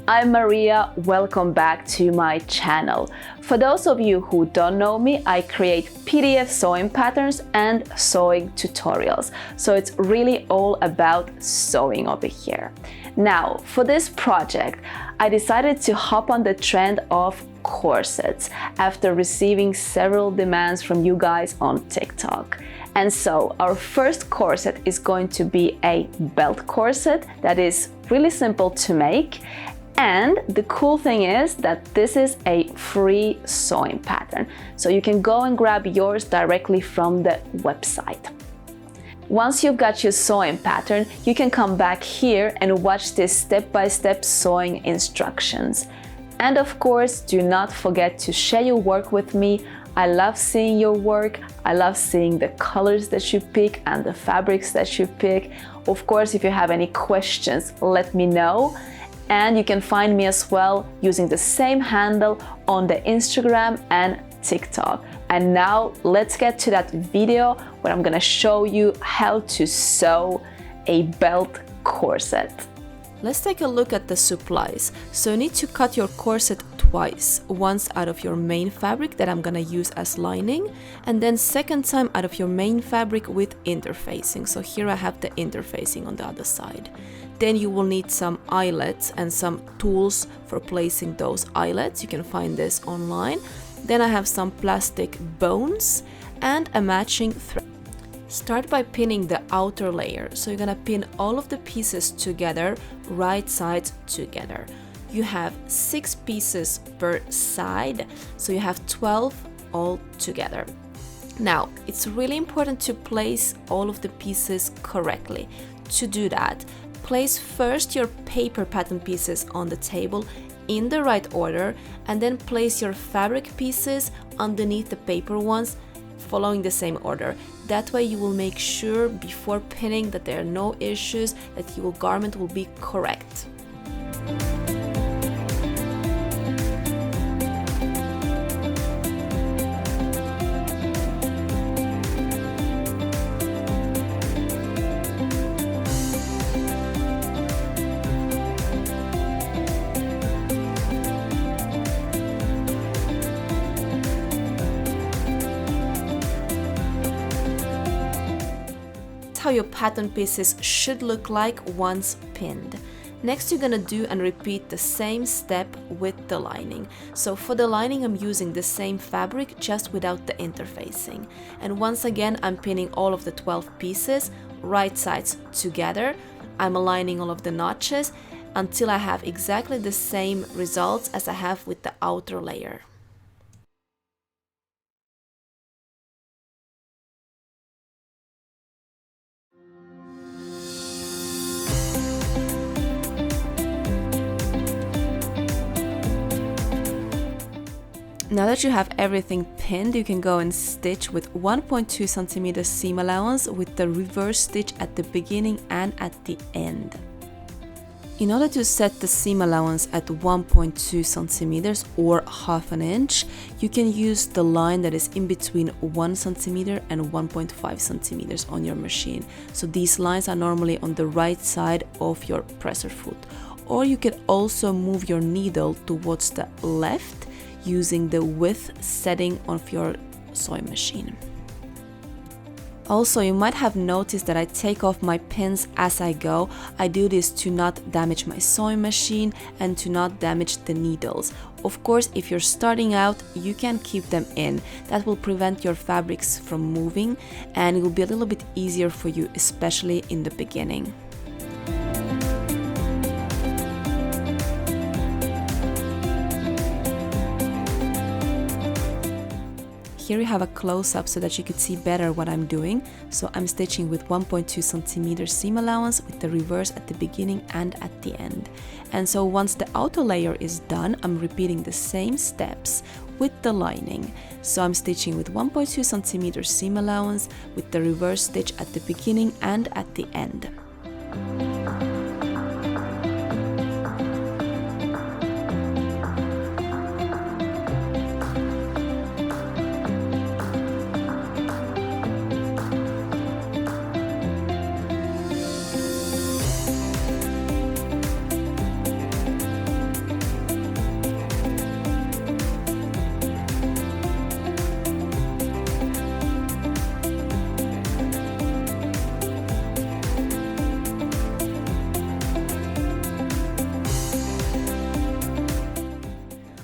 I'm Maria, welcome back to my channel. For those of you who don't know me, I create PDF sewing patterns and sewing tutorials. So it's really all about sewing over here. Now, for this project, I decided to hop on the trend of corsets after receiving several demands from you guys on TikTok. And so our first corset is going to be a belt corset that is really simple to make. And the cool thing is that this is a free sewing pattern. So you can go and grab yours directly from the website. Once you've got your sewing pattern, you can come back here and watch this step-by-step sewing instructions. And of course, do not forget to share your work with me. I love seeing your work. I love seeing the colors that you pick and the fabrics that you pick. Of course, if you have any questions, let me know. And you can find me as well using the same handle on the Instagram and TikTok. And now let's get to that video where I'm gonna show you how to sew a belt corset. Let's take a look at the supplies. So you need to cut your corset twice. Once out of your main fabric that I'm gonna use as lining, and then second time out of your main fabric with interfacing. So here I have the interfacing on the other side. Then you will need some eyelets and some tools for placing those eyelets. You can find this online. Then I have some plastic bones and a matching thread. Start by pinning the outer layer. So you're gonna pin all of the pieces together, right sides together. You have 6 pieces per side, so you have 12 all together. Now, it's really important to place all of the pieces correctly. To do that, place first your paper pattern pieces on the table in the right order, and then place your fabric pieces underneath the paper ones following the same order. That way you will make sure before pinning that there are no issues, that your garment will be correct. How your pattern pieces should look like once pinned. Next, you're gonna do and repeat the same step with the lining. So for the lining, I'm using the same fabric just without the interfacing. And once again, I'm pinning all of the 12 pieces, right sides together. I'm aligning all of the notches until I have exactly the same results as I have with the outer layer. Now that you have everything pinned, you can go and stitch with 1.2 cm seam allowance with the reverse stitch at the beginning and at the end. In order to set the seam allowance at 1.2 cm or half an inch, you can use the line that is in between 1 cm and 1.5 cm on your machine. So these lines are normally on the right side of your presser foot. Or you can also move your needle towards the left using the width setting of your sewing machine. Also, you might have noticed that I take off my pins as I go. I do this to not damage my sewing machine and to not damage the needles. Of course, if you're starting out, you can keep them in. That will prevent your fabrics from moving, and it will be a little bit easier for you, especially in the beginning. Here we have a close-up so that you could see better what I'm doing. So I'm stitching with 1.2 cm seam allowance with the reverse at the beginning and at the end. And so once the outer layer is done, I'm repeating the same steps with the lining. So I'm stitching with 1.2 cm seam allowance with the reverse stitch at the beginning and at the end.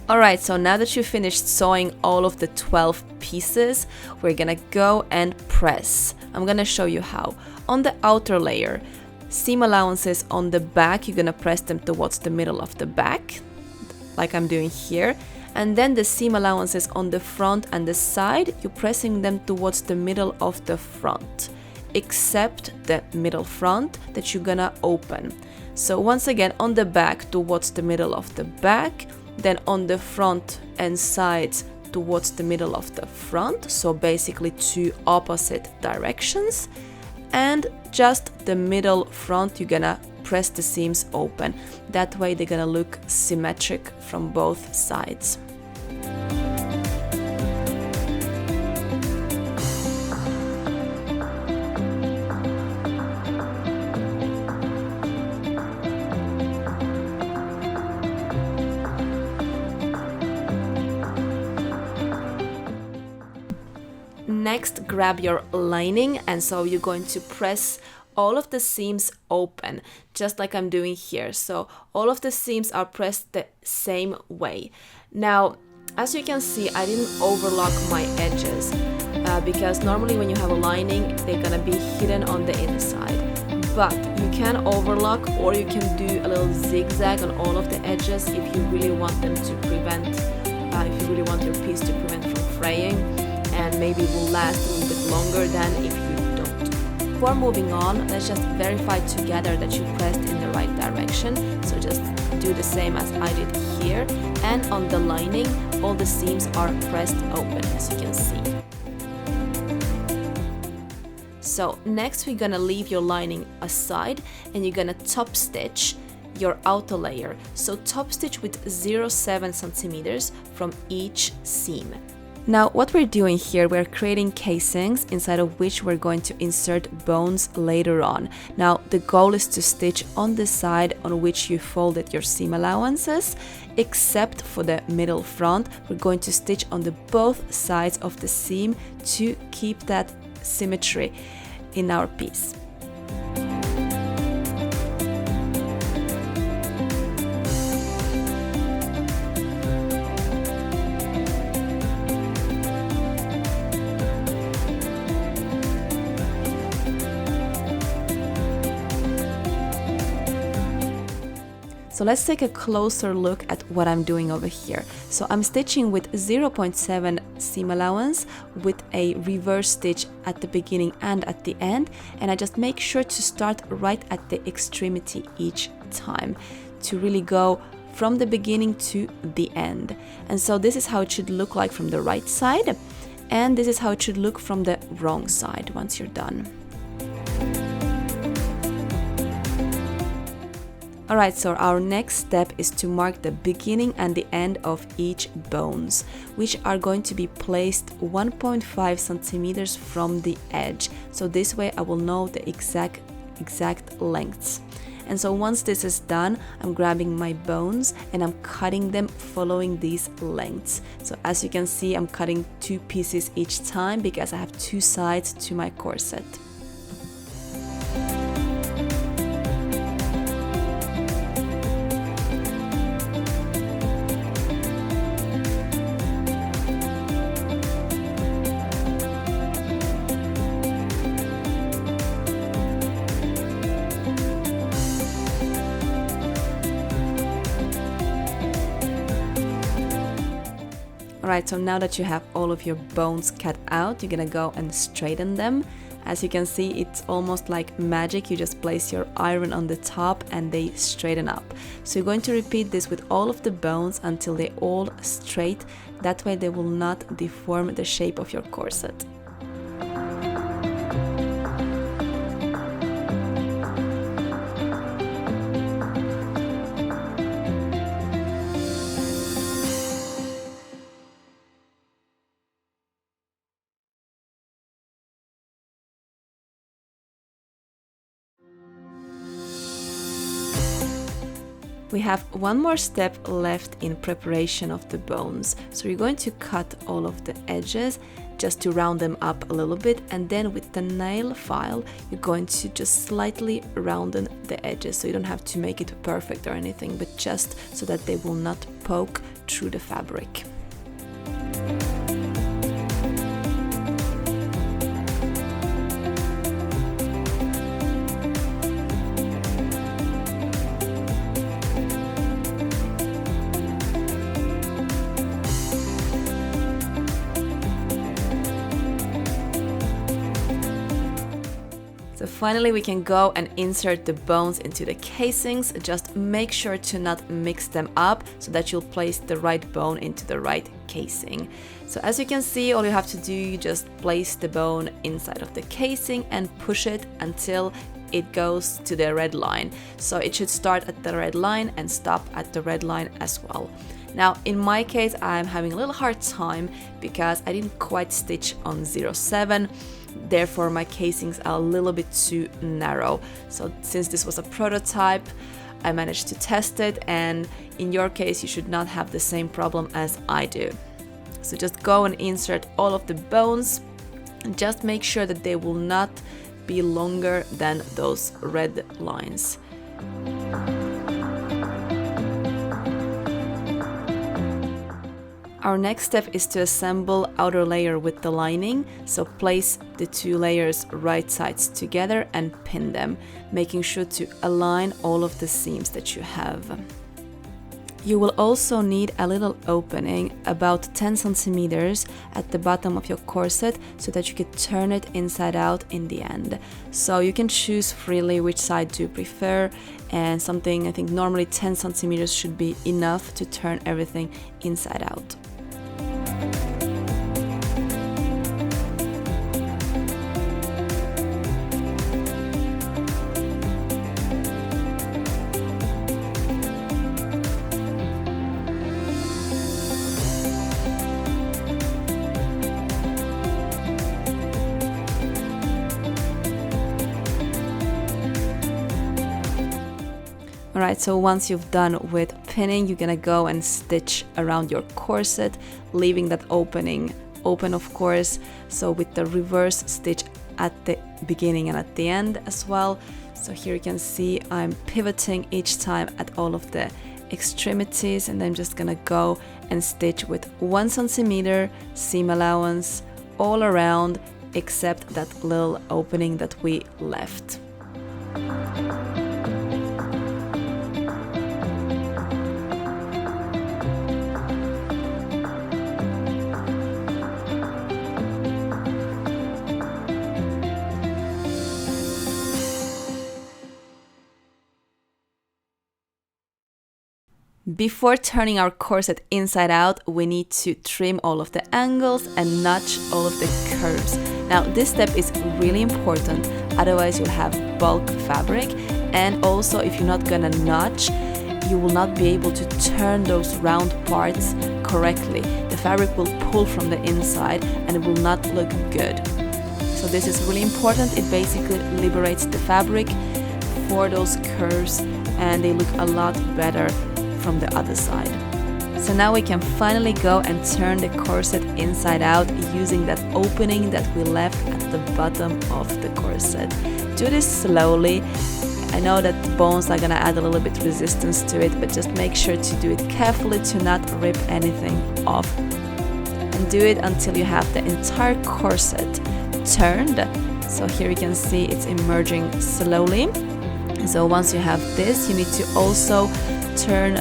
Alright, so now that you finished sewing all of the 12 pieces, we're gonna go and press. I'm gonna show you how. On the outer layer, seam allowances on the back, you're gonna press them towards the middle of the back, like I'm doing here. And then the seam allowances on the front and the side, you're pressing them towards the middle of the front, except the middle front that you're gonna open. So once again, on the back towards the middle of the back, then on the front and sides towards the middle of the front, so basically two opposite directions. And just the middle front, you're gonna press the seams open. That way they're gonna look symmetric from both sides. Next, grab your lining, and so you're going to press all of the seams open, just like I'm doing here. So all of the seams are pressed the same way. Now, as you can see, I didn't overlock my edges because normally when you have a lining, they're gonna be hidden on the inside. But you can overlock, or you can do a little zigzag on all of the edges if you really want them to prevent, if you really want your piece to prevent from fraying, and maybe it will last a little bit longer than if you don't. Before moving on, let's just verify together that you pressed in the right direction. So just do the same as I did here. And on the lining, all the seams are pressed open, as you can see. So next we're gonna leave your lining aside, and you're gonna top stitch your outer layer. So top stitch with 0.7 centimeters from each seam. Now what we're doing here, we're creating casings inside of which we're going to insert bones later on. Now the goal is to stitch on the side on which you folded your seam allowances, except for the middle front. We're going to stitch on the both sides of the seam to keep that symmetry in our piece. So let's take a closer look at what I'm doing over here. So I'm stitching with 0.7 seam allowance with a reverse stitch at the beginning and at the end, and I just make sure to start right at the extremity each time to really go from the beginning to the end. And so this is how it should look like from the right side, and this is how it should look from the wrong side once you're done. Alright, so our next step is to mark the beginning and the end of each bones, which are going to be placed 1.5 centimeters from the edge. So this way I will know the exact lengths. And so once this is done, I'm grabbing my bones and I'm cutting them following these lengths. So as you can see, I'm cutting 2 pieces each time because I have 2 sides to my corset. Alright, so now that you have all of your bones cut out, you're gonna go and straighten them. As you can see, it's almost like magic. You just place your iron on the top and they straighten up. So you're going to repeat this with all of the bones until they're all straight. That way they will not deform the shape of your corset. We have one more step left in preparation of the bones. So you're going to cut all of the edges just to round them up a little bit, and then with the nail file you're going to just slightly round the edges. So you don't have to make it perfect or anything, but just so that they will not poke through the fabric. So finally we can go and insert the bones into the casings. Just make sure to not mix them up so that you'll place the right bone into the right casing. So as you can see, all you have to do, you just place the bone inside of the casing and push it until it goes to the red line. So it should start at the red line and stop at the red line as well. Now in my case, I'm having a little hard time because I didn't quite stitch on 07. Therefore my casings are a little bit too narrow. So since this was a prototype, I managed to test it, and in your case you should not have the same problem as I do. So just go and insert all of the bones. Just make sure that they will not be longer than those red lines. Our next step is to assemble outer layer with the lining, so place the two layers right sides together and pin them, making sure to align all of the seams that you have. You will also need a little opening, about 10 centimeters at the bottom of your corset, so that you can turn it inside out in the end. So you can choose freely which side you prefer, and something I think normally 10 centimeters should be enough to turn everything inside out. Alright, so once you've done with pinning, you're gonna go and stitch around your corset, leaving that opening open, of course, so with the reverse stitch at the beginning and at the end as well. So here you can see I'm pivoting each time at all of the extremities, and then I'm just gonna go and stitch with 1 centimeter seam allowance all around except that little opening that we left. Before turning our corset inside out, we need to trim all of the angles and notch all of the curves. Now this step is really important, otherwise you'll have bulk fabric, and also if you're not gonna notch, you will not be able to turn those round parts correctly. The fabric will pull from the inside and it will not look good. So this is really important. It basically liberates the fabric for those curves and they look a lot better from the other side. So now we can finally go and turn the corset inside out using that opening that we left at the bottom of the corset. Do this slowly. I know that the bones are gonna add a little bit resistance to it, but just make sure to do it carefully to not rip anything off. And do it until you have the entire corset turned. So here you can see it's emerging slowly. So once you have this, you need to also turn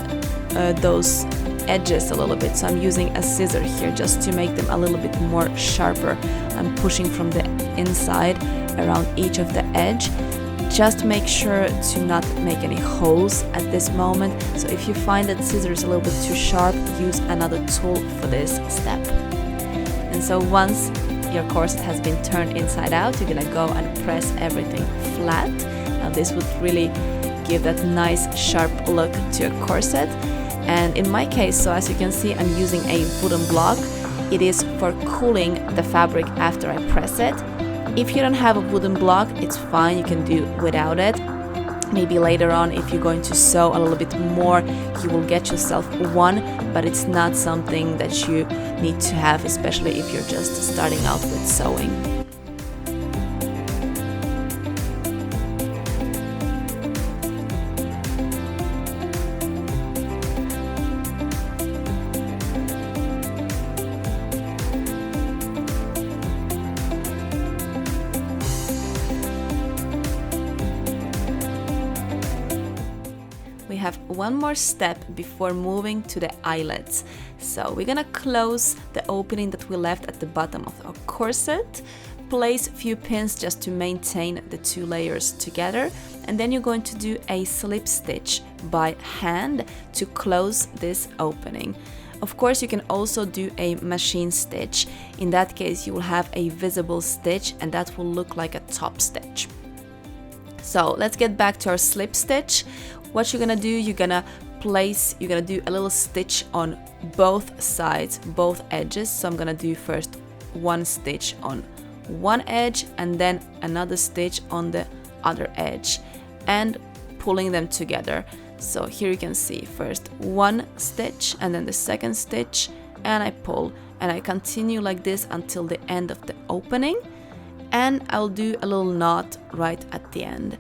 those edges a little bit. So I'm using a scissor here just to make them a little bit more sharper. I'm pushing from the inside around each of the edge. Just make sure to not make any holes at this moment. So if you find that scissor is a little bit too sharp, use another tool for this step. And so once your corset has been turned inside out, you're gonna go and press everything flat. Now this would really give that nice sharp look to your corset. And in my case, so as you can see, I'm using a wooden block. It is for cooling the fabric after I press it. If you don't have a wooden block, it's fine, you can do without it. Maybe later on, if you're going to sew a little bit more, you will get yourself one, but it's not something that you need to have, especially if you're just starting out with sewing. have one more step before moving to the eyelets. So we're gonna close the opening that we left at the bottom of our corset, place a few pins just to maintain the two layers together, and then you're going to do a slip stitch by hand to close this opening. Of course, you can also do a machine stitch. In that case, you will have a visible stitch and that will look like a top stitch. So let's get back to our slip stitch. What you're gonna do, you're gonna do a little stitch on both sides, both edges. So I'm gonna do first one stitch on one edge and then another stitch on the other edge and pulling them together. So here you can see first one stitch and then the second stitch, and I pull and I continue like this until the end of the opening, and I'll do a little knot right at the end.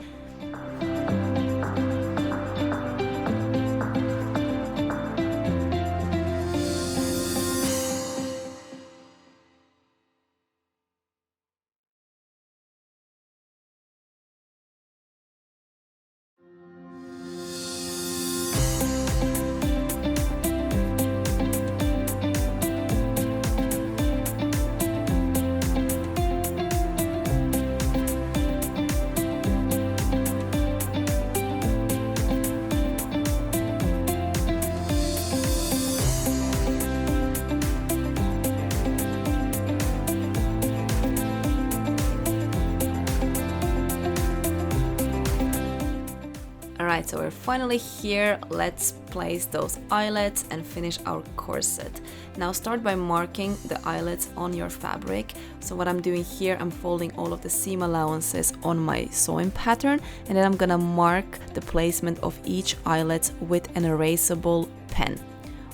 Alright, so we're finally here. Let's place those eyelets and finish our corset. Now start by marking the eyelets on your fabric. So what I'm doing here, I'm folding all of the seam allowances on my sewing pattern, and then I'm gonna mark the placement of each eyelet with an erasable pen.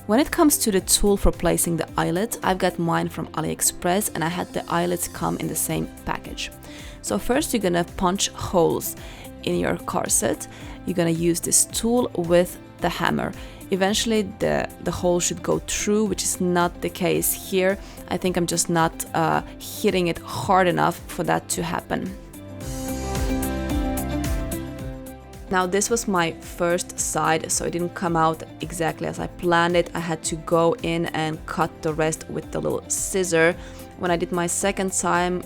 When it comes to the tool for placing the eyelet, I've got mine from AliExpress and I had the eyelets come in the same package. So first you're gonna punch holes in your corset. You're gonna use this tool with the hammer. Eventually the hole should go through, which is not the case here. I think I'm just not hitting it hard enough for that to happen. Now this was my first side, so it didn't come out exactly as I planned it. I had to go in and cut the rest with the little scissor. When I did my second side,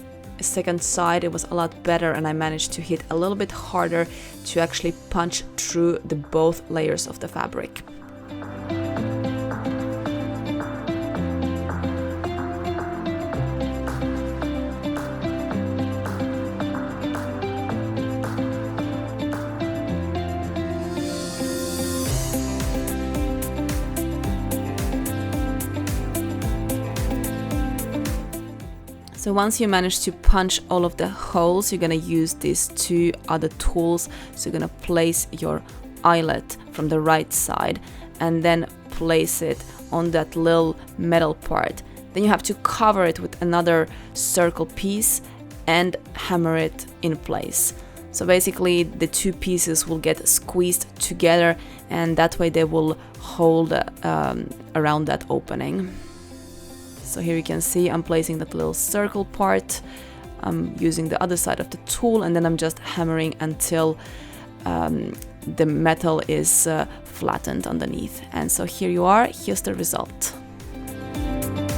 it was a lot better and I managed to hit a little bit harder to actually punch through the both layers of the fabric. So once you manage to punch all of the holes, you're gonna use these two other tools. So you're gonna place your eyelet from the right side and then place it on that little metal part. Then you have to cover it with another circle piece and hammer it in place. So basically the two pieces will get squeezed together and that way they will hold around that opening. So here you can see I'm placing that little circle part. I'm using the other side of the tool and then I'm just hammering until the metal is flattened underneath. And so here you are, here's the result.